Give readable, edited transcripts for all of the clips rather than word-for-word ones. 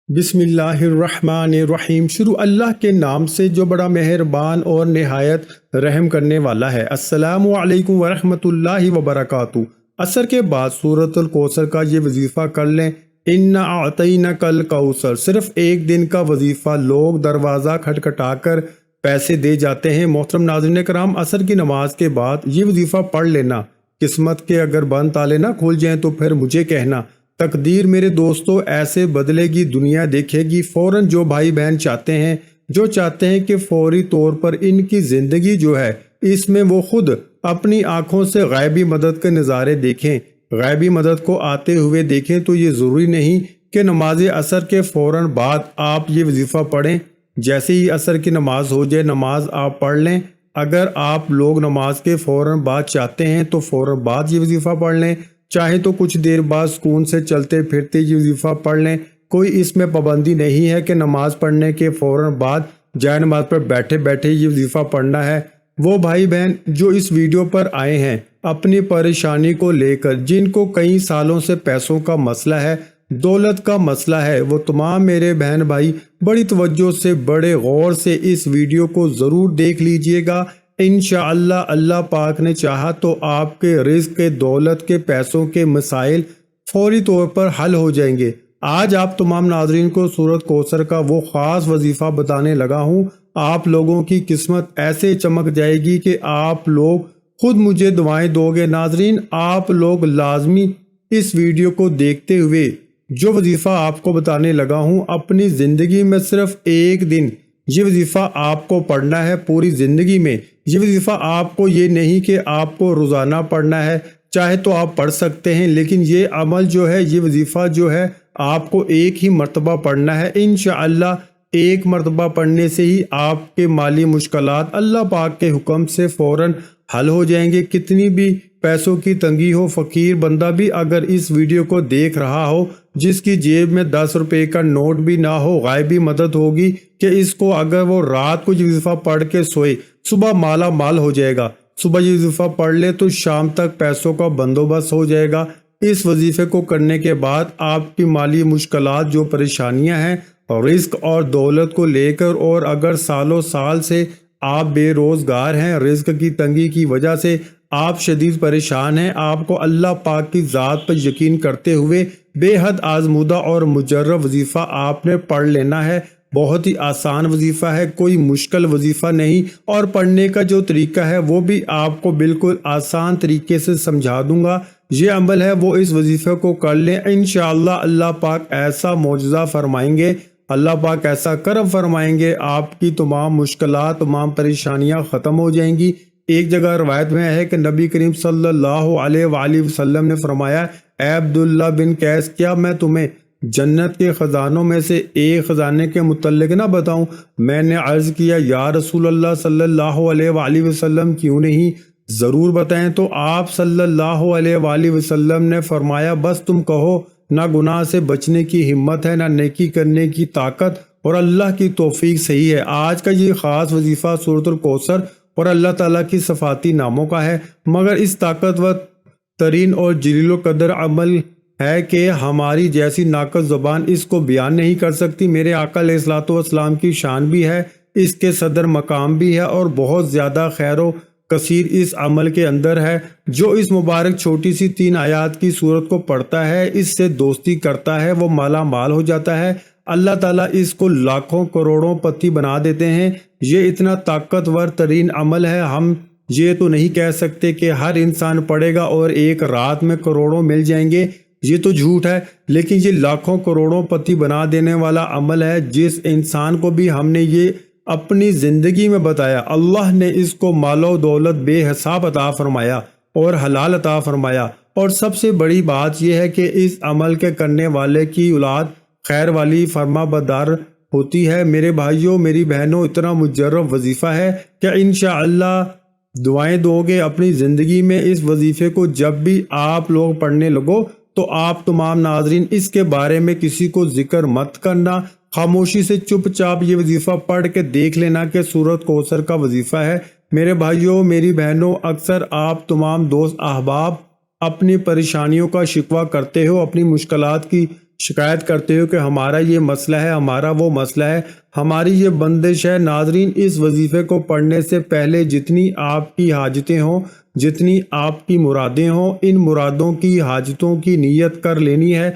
بسم اللہ الرحمن الرحیم۔ شروع اللہ کے نام سے جو بڑا مہربان اور نہایت رحم کرنے والا ہے۔ السلام علیکم ورحمۃ اللہ وبرکاتہ۔ عصر کے بعد سورۃ الکوثر کا یہ وظیفہ کر لیں۔ اِنَّا أَعْطَيْنَاكَ الْكَوْثَرَ، صرف ایک دن کا وظیفہ، لوگ دروازہ کھٹکھٹا کر پیسے دے جاتے ہیں۔ محترم ناظرین کرام، عصر کی نماز کے بعد یہ وظیفہ پڑھ لینا، قسمت کے اگر بند تالے نہ کھول جائیں تو پھر مجھے کہنا۔ تقدیر میرے دوستو ایسے بدلے گی، دنیا دیکھے گی۔ فوراً جو بھائی بہن چاہتے ہیں کہ فوری طور پر ان کی زندگی جو ہے اس میں وہ خود اپنی آنکھوں سے غیبی مدد کے نظارے دیکھیں، غیبی مدد کو آتے ہوئے دیکھیں، تو یہ ضروری نہیں کہ نماز عصر کے فوراً بعد آپ یہ وظیفہ پڑھیں۔ جیسے ہی عصر کی نماز ہو جائے نماز آپ پڑھ لیں۔ اگر آپ لوگ نماز کے فوراً بعد چاہتے ہیں تو فوراً بعد یہ وظیفہ پڑھ لیں، چاہے تو کچھ دیر بعد سکون سے چلتے پھرتے یہ وظیفہ پڑھ لیں۔ کوئی اس میں پابندی نہیں ہے کہ نماز پڑھنے کے فوراً بعد جائے نماز پر بیٹھے بیٹھے یہ وظیفہ پڑھنا ہے۔ وہ بھائی بہن جو اس ویڈیو پر آئے ہیں اپنی پریشانی کو لے کر، جن کو کئی سالوں سے پیسوں کا مسئلہ ہے، دولت کا مسئلہ ہے، وہ تمام میرے بہن بھائی بڑی توجہ سے، بڑے غور سے اس ویڈیو کو ضرور دیکھ لیجئے گا۔ انشاءاللہ اللہ پاک نے چاہا تو آپ کے رزق کے، دولت کے، پیسوں کے مسائل فوری طور پر حل ہو جائیں گے۔ آج آپ تمام ناظرین کو سورۃ کوثر کا وہ خاص وظیفہ بتانے لگا ہوں۔ آپ لوگوں کی قسمت ایسے چمک جائے گی کہ آپ لوگ خود مجھے دعائیں دو گے۔ ناظرین آپ لوگ لازمی اس ویڈیو کو دیکھتے ہوئے جو وظیفہ آپ کو بتانے لگا ہوں، اپنی زندگی میں صرف ایک دن یہ وظیفہ آپ کو پڑھنا ہے، پوری زندگی میں یہ وظیفہ آپ کو، یہ نہیں کہ آپ کو روزانہ پڑھنا ہے، چاہے تو آپ پڑھ سکتے ہیں، لیکن یہ عمل جو ہے، یہ وظیفہ جو ہے آپ کو ایک ہی مرتبہ پڑھنا ہے۔ انشاءاللہ ایک مرتبہ پڑھنے سے ہی آپ کے مالی مشکلات اللہ پاک کے حکم سے فوراً حل ہو جائیں گے۔ کتنی بھی پیسوں کی تنگی ہو، فقیر بندہ بھی اگر اس ویڈیو کو دیکھ رہا ہو، جس کی جیب میں 10 روپے کا نوٹ بھی نہ ہو، غائبی مدد ہوگی کہ اس کو اگر وہ رات کو یہ وظیفہ پڑھ کے سوئے، صبح مالا مال ہو جائے گا۔ صبح یہ وظیفہ پڑھ لے تو شام تک پیسوں کا بندوبست ہو جائے گا۔ اس وظیفے کو کرنے کے بعد آپ کی مالی مشکلات، جو پریشانیاں ہیں رزق اور دولت کو لے کر، اور اگر سالوں سال سے آپ بے روزگار ہیں، رزق کی تنگی کی وجہ سے آپ شدید پریشان ہیں، آپ کو اللہ پاک کی ذات پر یقین کرتے ہوئے بے حد آزمودہ اور مجرب وظیفہ آپ نے پڑھ لینا ہے۔ بہت ہی آسان وظیفہ ہے، کوئی مشکل وظیفہ نہیں، اور پڑھنے کا جو طریقہ ہے وہ بھی آپ کو بالکل آسان طریقے سے سمجھا دوں گا۔ یہ عمل ہے وہ اس وظیفے کو کر لیں، انشاءاللہ اللہ پاک ایسا معجزہ فرمائیں گے، اللہ پاک ایسا کرم فرمائیں گے، آپ کی تمام مشکلات، تمام پریشانیاں ختم ہو جائیں گی۔ ایک جگہ روایت میں ہے کہ نبی کریم صلی اللہ علیہ وآلہ وسلم نے فرمایا، اے عبداللہ بن قیس، کیا میں تمہیں جنت کے خزانوں میں سے ایک خزانے کے متعلق نہ بتاؤں؟ میں نے عرض کیا، یا رسول اللہ صلی اللہ علیہ وآلہ وسلم کیوں نہیں، ضرور بتائیں۔ تو آپ صلی اللہ علیہ وآلہ وسلم نے فرمایا، بس تم کہو، نہ گناہ سے بچنے کی ہمت ہے، نہ نیکی کرنے کی طاقت، اور اللہ کی توفیق صحیح ہے۔ آج کا یہ خاص وظیفہ سورۃ الکوثر اور اللہ تعالیٰ کی صفاتی ناموں کا ہے، مگر اس طاقتور ترین اور جلیل القدر عمل ہے کہ ہماری جیسی ناقص زبان اس کو بیان نہیں کر سکتی۔ میرے آقا علیہ الصلوۃ والسلام کی شان بھی ہے، اس کے صدر مقام بھی ہے، اور بہت زیادہ خیر و کثیر اس عمل کے اندر ہے۔ جو اس مبارک چھوٹی سی 3 آیات کی سورت کو پڑھتا ہے، اس سے دوستی کرتا ہے، وہ مالا مال ہو جاتا ہے۔ اللہ تعالیٰ اس کو لاکھوں کروڑوں پتی بنا دیتے ہیں۔ یہ اتنا طاقتور ترین عمل ہے، ہم یہ تو نہیں کہہ سکتے کہ ہر انسان پڑھے گا اور ایک رات میں کروڑوں مل جائیں گے، یہ تو جھوٹ ہے، لیکن یہ لاکھوں کروڑوں پتی بنا دینے والا عمل ہے۔ جس انسان کو بھی ہم نے یہ اپنی زندگی میں بتایا، اللہ نے اس کو مال و دولت بے حساب عطا فرمایا اور حلال عطا فرمایا، اور سب سے بڑی بات یہ ہے کہ اس عمل کے کرنے والے کی اولاد خیر والی، فرما بردار ہوتی ہے۔ میرے بھائیوں، میری بہنوں، اتنا مجرب وظیفہ ہے کہ انشاءاللہ دعائیں دو گے اپنی زندگی میں۔ اس وظیفے کو جب بھی آپ لوگ پڑھنے لگو تو آپ تمام ناظرین اس کے بارے میں کسی کو ذکر مت کرنا، خاموشی سے چپ چاپ یہ وظیفہ پڑھ کے دیکھ لینا کہ سورۃ کوثر کا وظیفہ ہے۔ میرے بھائیوں، میری بہنوں، اکثر آپ تمام دوست احباب اپنی پریشانیوں کا شکوہ کرتے ہو، اپنی مشکلات کی شکایت کرتے ہو کہ ہمارا یہ مسئلہ ہے، ہمارا وہ مسئلہ ہے، ہماری یہ بندش ہے۔ ناظرین، اس وظیفے کو پڑھنے سے پہلے جتنی آپ کی حاجتیں ہوں، جتنی آپ کی مرادیں ہوں، ان مرادوں کی حاجتوں کی نیت کر لینی ہے۔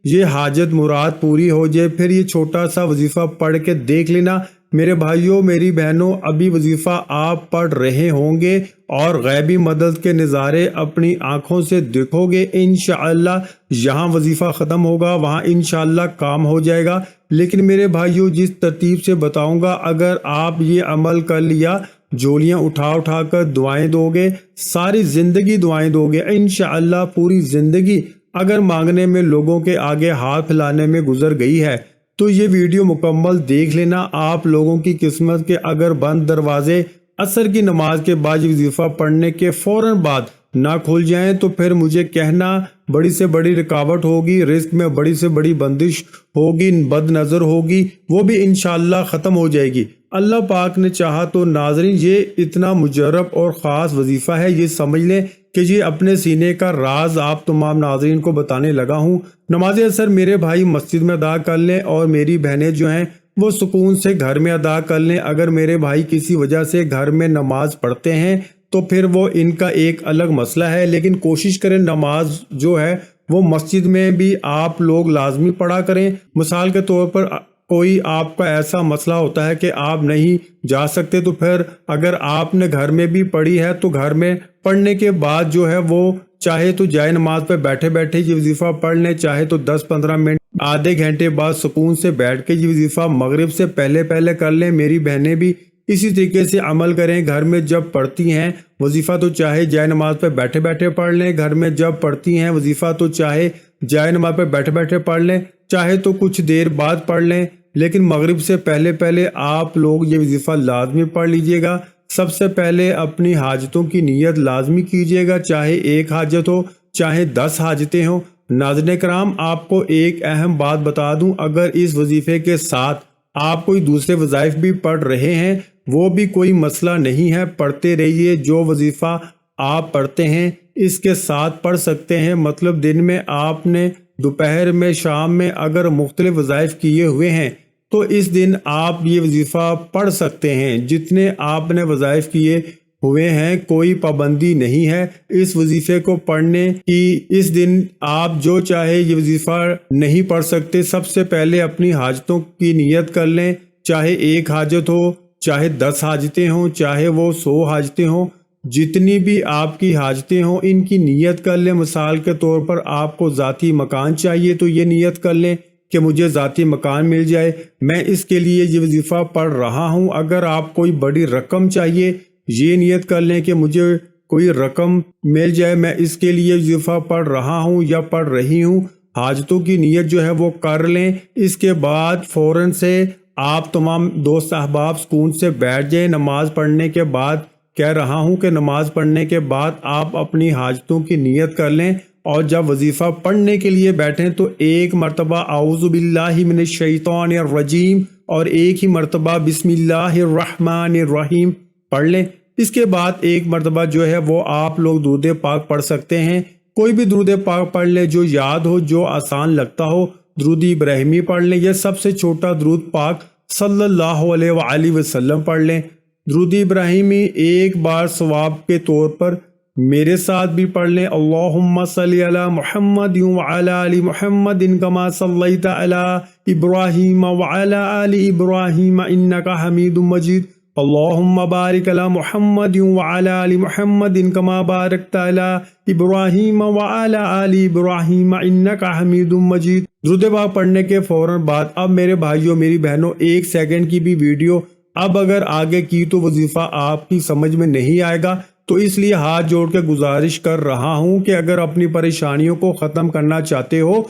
یہ حاجت مراد پوری ہو جائے، پھر یہ چھوٹا سا وظیفہ پڑھ کے دیکھ لینا۔ میرے بھائیوں، میری بہنوں، ابھی وظیفہ آپ پڑھ رہے ہوں گے اور غیبی مدد کے نظارے اپنی آنکھوں سے دیکھو گے انشاءاللہ۔ یہاں وظیفہ ختم ہوگا، وہاں انشاءاللہ کام ہو جائے گا۔ لیکن میرے بھائیوں، جس ترتیب سے بتاؤں گا، اگر آپ یہ عمل کر لیا، جولیاں اٹھا اٹھا کر دعائیں دو گے، ساری زندگی دعائیں دو گے انشاءاللہ، پوری زندگی اگر مانگنے میں، لوگوں کے آگے ہاتھ پھیلانے میں گزر گئی ہے تو یہ ویڈیو مکمل دیکھ لینا۔ آپ لوگوں کی قسمت کے اگر بند دروازے عصر کی نماز کے بعد وظیفہ پڑھنے کے فوراً بعد نہ کھل جائیں تو پھر مجھے کہنا، بڑی سے بڑی رکاوٹ ہوگی، رزق میں بڑی سے بڑی بندش ہوگی، بد نظر ہوگی، وہ بھی انشاءاللہ ختم ہو جائے گی اللہ پاک نے چاہا تو۔ ناظرین، یہ اتنا مجرب اور خاص وظیفہ ہے، یہ سمجھ لیں کہ یہ اپنے سینے کا راز آپ تمام ناظرین کو بتانے لگا ہوں۔ نماز عصر میرے بھائی مسجد میں ادا کر لیں، اور میری بہنیں جو ہیں وہ سکون سے گھر میں ادا کر لیں۔ اگر میرے بھائی کسی وجہ سے گھر میں نماز پڑھتے ہیں تو پھر وہ ان کا ایک الگ مسئلہ ہے، لیکن کوشش کریں نماز جو ہے وہ مسجد میں بھی آپ لوگ لازمی پڑھا کریں۔ مثال کے طور پر کوئی آپ کا ایسا مسئلہ ہوتا ہے کہ آپ نہیں جا سکتے، تو پھر اگر آپ نے گھر میں بھی پڑھی ہے تو گھر میں پڑھنے کے بعد جو ہے وہ چاہے تو جائے نماز پہ بیٹھے بیٹھے یہ وظیفہ پڑھ لیں، چاہے تو 10-15 منٹ آدھے گھنٹے بعد سکون سے بیٹھ کے یہ وظیفہ مغرب سے پہلے پہلے کر لیں۔ میری بہنیں بھی اسی طریقے سے عمل کریں، گھر میں جب پڑھتی ہیں وظیفہ تو چاہے جائے نماز پہ بیٹھے بیٹھے پڑھ لیں، گھر میں جب پڑھتی ہیں وظیفہ تو چاہے جائے نماز پہ بیٹھے بیٹھے پڑھ لیں، چاہے تو کچھ دیر بعد پڑھ لیں، لیکن مغرب سے پہلے پہلے آپ لوگ یہ وظیفہ لازمی پڑھ لیجئے گا۔ سب سے پہلے اپنی حاجتوں کی نیت لازمی کیجئے گا، چاہے ایک حاجت ہو، چاہے 10 حاجتیں ہوں۔ ناظرین کرام، آپ کو ایک اہم بات بتا دوں، اگر اس وظیفے کے ساتھ آپ کوئی دوسرے وظائف بھی پڑھ رہے ہیں وہ بھی کوئی مسئلہ نہیں ہے، پڑھتے رہیے۔ جو وظیفہ آپ پڑھتے ہیں اس کے ساتھ پڑھ سکتے ہیں، مطلب دن میں آپ نے، دوپہر میں، شام میں اگر مختلف وظائف کیے ہوئے ہیں تو اس دن آپ یہ وظیفہ پڑھ سکتے ہیں۔ جتنے آپ نے وظائف کیے ہوئے ہیں کوئی پابندی نہیں ہے اس وظیفے کو پڑھنے کی۔ اس دن آپ جو چاہے یہ وظیفہ نہیں پڑھ سکتے۔ سب سے پہلے اپنی حاجتوں کی نیت کر لیں، چاہے ایک حاجت ہو، چاہے 10 حاجتیں ہوں، چاہے وہ 100 حاجتیں ہوں، جتنی بھی آپ کی حاجتیں ہوں ان کی نیت کر لیں۔ مثال کے طور پر آپ کو ذاتی مکان چاہیے تو یہ نیت کر لیں کہ مجھے ذاتی مکان مل جائے، میں اس کے لیے یہ وظیفہ پڑھ رہا ہوں۔ اگر آپ کوئی بڑی رقم چاہیے، یہ نیت کر لیں کہ مجھے کوئی رقم مل جائے، میں اس کے لیے وظیفہ پڑھ رہا ہوں یا پڑھ رہی ہوں۔ حاجتوں کی نیت جو ہے وہ کر لیں۔ اس کے بعد فوراً سے آپ تمام دوست احباب سکون سے بیٹھ جائیں۔ نماز پڑھنے کے بعد کہہ رہا ہوں کہ نماز پڑھنے کے بعد آپ اپنی حاجتوں کی نیت کر لیں، اور جب وظیفہ پڑھنے کے لیے بیٹھیں تو ایک مرتبہ اعوذ باللہ من الشیطان الرجیم اور ایک ہی مرتبہ بسم اللہ الرحمن الرحیم پڑھ لیں۔ اس کے بعد ایک مرتبہ جو ہے وہ آپ لوگ درود پاک پڑھ سکتے ہیں، کوئی بھی درود پاک پڑھ لیں جو یاد ہو، جو آسان لگتا ہو۔ درود ابراہیمی پڑھ لیں، یہ سب سے چھوٹا درود پاک صلی اللہ علیہ وآلہ وسلم پڑھ لیں۔ درود ابراہیمی ایک بار ثواب کے طور پر میرے ساتھ بھی پڑھ لیں، اللہم صلی علی محمد وعلی آل محمد کما صلیت علی ابراہیم وعلی آل ابراہیم انک حمید مجید، اللہم بارک علی محمد وعلی آل محمد کما بارکت علی ابراہیم وعلی آل ابراہیم انک حمید مجید۔ درود پاک پڑھنے کے فوراً بعد اب میرے بھائیوں میری بہنوں 1 سیکنڈ کی بھی ویڈیو اب اگر آگے کی تو وظیفہ آپ کی سمجھ میں نہیں آئے گا، تو اس لیے ہاتھ جوڑ کے گزارش کر رہا ہوں کہ اگر اپنی پریشانیوں کو ختم کرنا چاہتے ہو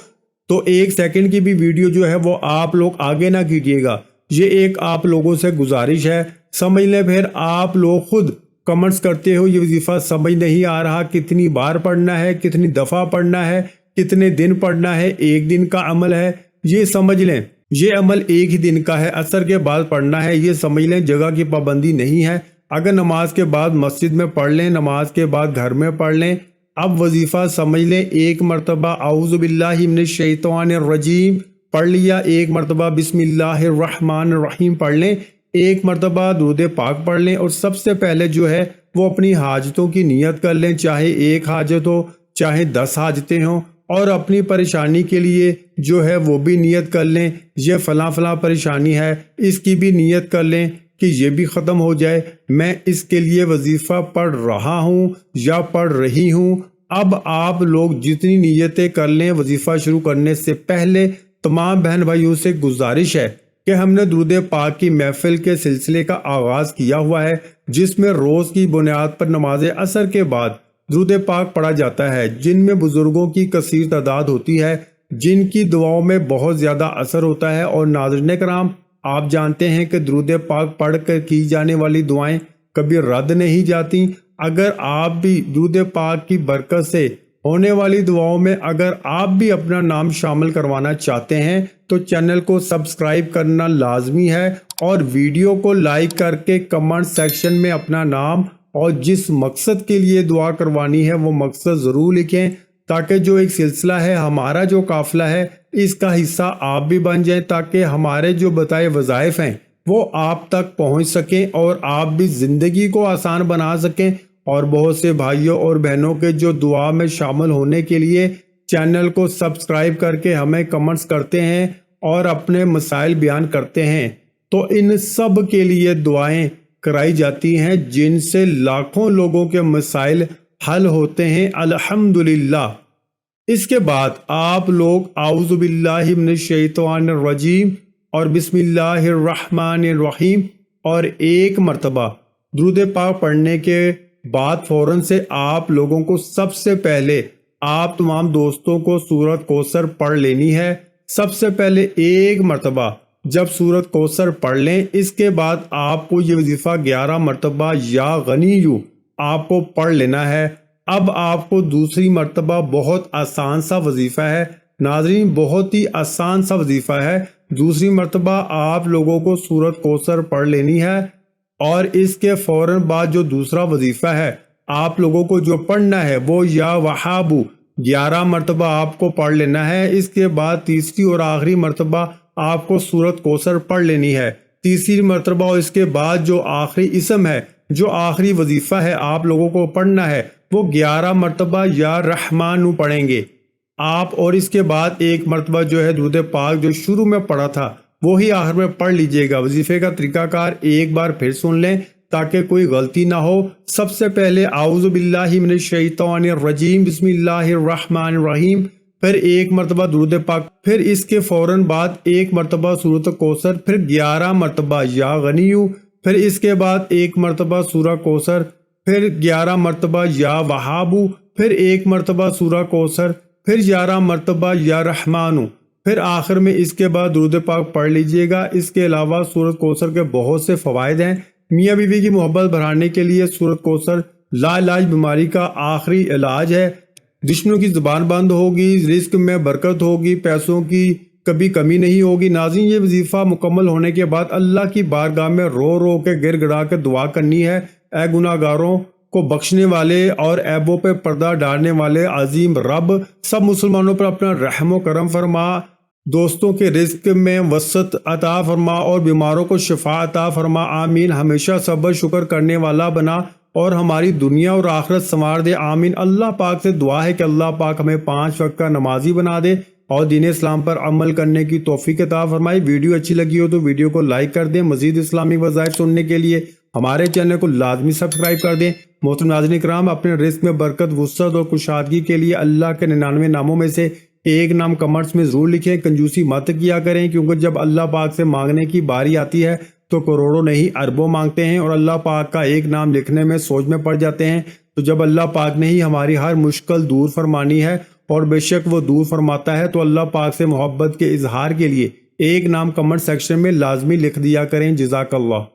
تو 1 سیکنڈ کی بھی ویڈیو جو ہے وہ آپ لوگ آگے نہ کیجیے گا، یہ ایک آپ لوگوں سے گزارش ہے۔ سمجھ لیں، پھر آپ لوگ خود کمنٹس کرتے ہو یہ وظیفہ سمجھ نہیں آ رہا، کتنی بار پڑھنا ہے، کتنی دفعہ پڑھنا ہے، کتنے دن پڑھنا ہے، 1 دن کا عمل ہے، یہ سمجھ لیں یہ عمل 1 ہی دن کا ہے، عصر کے بعد پڑھنا ہے، یہ سمجھ لیں جگہ کی پابندی نہیں ہے۔ اگر نماز کے بعد مسجد میں پڑھ لیں، نماز کے بعد گھر میں پڑھ لیں، اب وظیفہ سمجھ لیں، ایک مرتبہ اعوذ باللہ من الشیطان الرجیم پڑھ لیا، ایک مرتبہ بسم اللہ الرحمن الرحیم پڑھ لیں، ایک مرتبہ درود پاک پڑھ لیں، اور سب سے پہلے جو ہے وہ اپنی حاجتوں کی نیت کر لیں، چاہے ایک حاجت ہو چاہے 10 حاجتیں ہوں، اور اپنی پریشانی کے لیے جو ہے وہ بھی نیت کر لیں، یہ فلاں فلاں پریشانی ہے اس کی بھی نیت کر لیں کہ یہ بھی ختم ہو جائے، میں اس کے لیے وظیفہ پڑھ رہا ہوں یا پڑھ رہی ہوں۔ اب آپ لوگ جتنی نیتیں کر لیں وظیفہ شروع کرنے سے پہلے، تمام بہن بھائیوں سے گزارش ہے کہ ہم نے درود پاک کی محفل کے سلسلے کا آغاز کیا ہوا ہے، جس میں روز کی بنیاد پر نماز عصر کے بعد درود پاک پڑھا جاتا ہے، جن میں بزرگوں کی کثیر تعداد ہوتی ہے، جن کی دعاؤں میں بہت زیادہ اثر ہوتا ہے۔ اور ناظرین کرام، آپ جانتے ہیں کہ درود پاک پڑھ کر کی جانے والی دعائیں کبھی رد نہیں جاتی۔ اگر آپ بھی درود پاک کی برکت سے ہونے والی دعاؤں میں اگر آپ بھی اپنا نام شامل کروانا چاہتے ہیں تو چینل کو سبسکرائب کرنا لازمی ہے، اور ویڈیو کو لائک کر کے کمنٹ سیکشن میں اپنا نام اور جس مقصد کے لیے دعا کروانی ہے وہ مقصد ضرور لکھیں، تاکہ جو ایک سلسلہ ہے، ہمارا جو قافلہ ہے، اس کا حصہ آپ بھی بن جائیں، تاکہ ہمارے جو بتائے وظائف ہیں وہ آپ تک پہنچ سکیں اور آپ بھی زندگی کو آسان بنا سکیں۔ اور بہت سے بھائیوں اور بہنوں کے جو دعا میں شامل ہونے کے لیے چینل کو سبسکرائب کر کے ہمیں کمنٹس کرتے ہیں اور اپنے مسائل بیان کرتے ہیں، تو ان سب کے لیے دعائیں کرائی جاتی ہیں، جن سے لاکھوں لوگوں کے مسائل حل ہوتے ہیں الحمدللہ۔ اس کے بعد آپ لوگ اعوذ باللہ من الشیطان الرجیم اور بسم اللہ الرحمن الرحیم اور ایک مرتبہ درود پاک پڑھنے کے بعد فوراً سے آپ لوگوں کو سب سے پہلے آپ تمام دوستوں کو سورۃ کوثر پڑھ لینی ہے۔ سب سے پہلے ایک مرتبہ جب سورۃ کوثر پڑھ لیں، اس کے بعد آپ کو یہ وظیفہ 11 مرتبہ یا غنیو آپ کو پڑھ لینا ہے۔ اب آپ کو دوسری مرتبہ بہت آسان سا وظیفہ ہے، ناظرین بہت ہی آسان سا وظیفہ ہے، دوسری مرتبہ آپ لوگوں کو سورۃ کوثر پڑھ لینی ہے، اور اس کے فوراً بعد جو دوسرا وظیفہ ہے آپ لوگوں کو جو پڑھنا ہے وہ یا وہابو 11 مرتبہ آپ کو پڑھ لینا ہے۔ اس کے بعد تیسری اور آخری مرتبہ آپ کو سورۃ کوثر پڑھ لینی ہے، تیسری مرتبہ، اور اس کے بعد جو آخری اسم ہے، جو آخری وظیفہ ہے آپ لوگوں کو پڑھنا ہے وہ 11 مرتبہ یا رحمانو پڑھیں گے آپ، اور اس کے بعد ایک مرتبہ جو ہے درود پاک جو شروع میں پڑھا تھا وہی آخر میں پڑھ لیجئے گا۔ وظیفے کا طریقہ کار ایک بار پھر سن لیں تاکہ کوئی غلطی نہ ہو۔ سب سے پہلے اعوذ باللہ من الشیطان الرجیم بسم اللہ الرحمن الرحیم، پھر ایک مرتبہ درود پاک، پھر اس کے فوراً بعد ایک مرتبہ سورۃ کوثر، پھر 11 مرتبہ یا غنیو، پھر اس کے بعد ایک مرتبہ سورہ کوثر، پھر 11 مرتبہ یا وہابو، پھر ایک مرتبہ سورہ کوثر، پھر 11 مرتبہ یا رحمانو، پھر آخر میں اس کے بعد درود پاک پڑھ لیجئے گا۔ اس کے علاوہ سورۃ کوثر کے بہت سے فوائد ہیں۔ میاں بیوی کی محبت بڑھانے کے لیے سورۃ کوثر لا علاج بیماری کا آخری علاج ہے، دشمنوں کی زبان بند ہوگی، رزق میں برکت ہوگی، پیسوں کی کبھی کمی نہیں ہوگی۔ ناظرین یہ وظیفہ مکمل ہونے کے بعد اللہ کی بارگاہ میں رو رو کے گر گڑا کے دعا کرنی ہے، اے گناہ گاروں کو بخشنے والے اور عیبوں پہ پردہ ڈالنے والے عظیم رب، سب مسلمانوں پر اپنا رحم و کرم فرما، دوستوں کے رزق میں وسعت عطا فرما اور بیماروں کو شفا عطا فرما، آمین۔ ہمیشہ صبر شکر کرنے والا بنا اور ہماری دنیا اور آخرت سنوار دے، آمین۔ اللہ پاک سے دعا ہے کہ اللہ پاک ہمیں 5 وقت کا نمازی بنا دے اور دین اسلام پر عمل کرنے کی توفیق عطا فرمائے۔ ویڈیو اچھی لگی ہو تو ویڈیو کو لائک کر دیں، مزید اسلامی وظائف سننے کے لیے ہمارے چینل کو لازمی سبسکرائب کر دیں۔ محترم ناظرین کرام، اپنے رزق میں برکت، وسعت اور کشادگی کے لیے اللہ کے 99 ناموں میں سے ایک نام کمنٹس میں ضرور لکھیں، کنجوسی مت کیا کریں، کیونکہ جب اللہ پاک سے مانگنے کی باری آتی ہے تو کروڑوں نہیں اربوں مانگتے ہیں، اور اللہ پاک کا ایک نام لکھنے میں سوچ میں پڑ جاتے ہیں۔ تو جب اللہ پاک نے ہی ہماری ہر مشکل دور فرمانی ہے، اور بے شک وہ دور فرماتا ہے، تو اللہ پاک سے محبت کے اظہار کے لیے ایک نام کمنٹ سیکشن میں لازمی لکھ دیا کریں۔ جزاک اللہ۔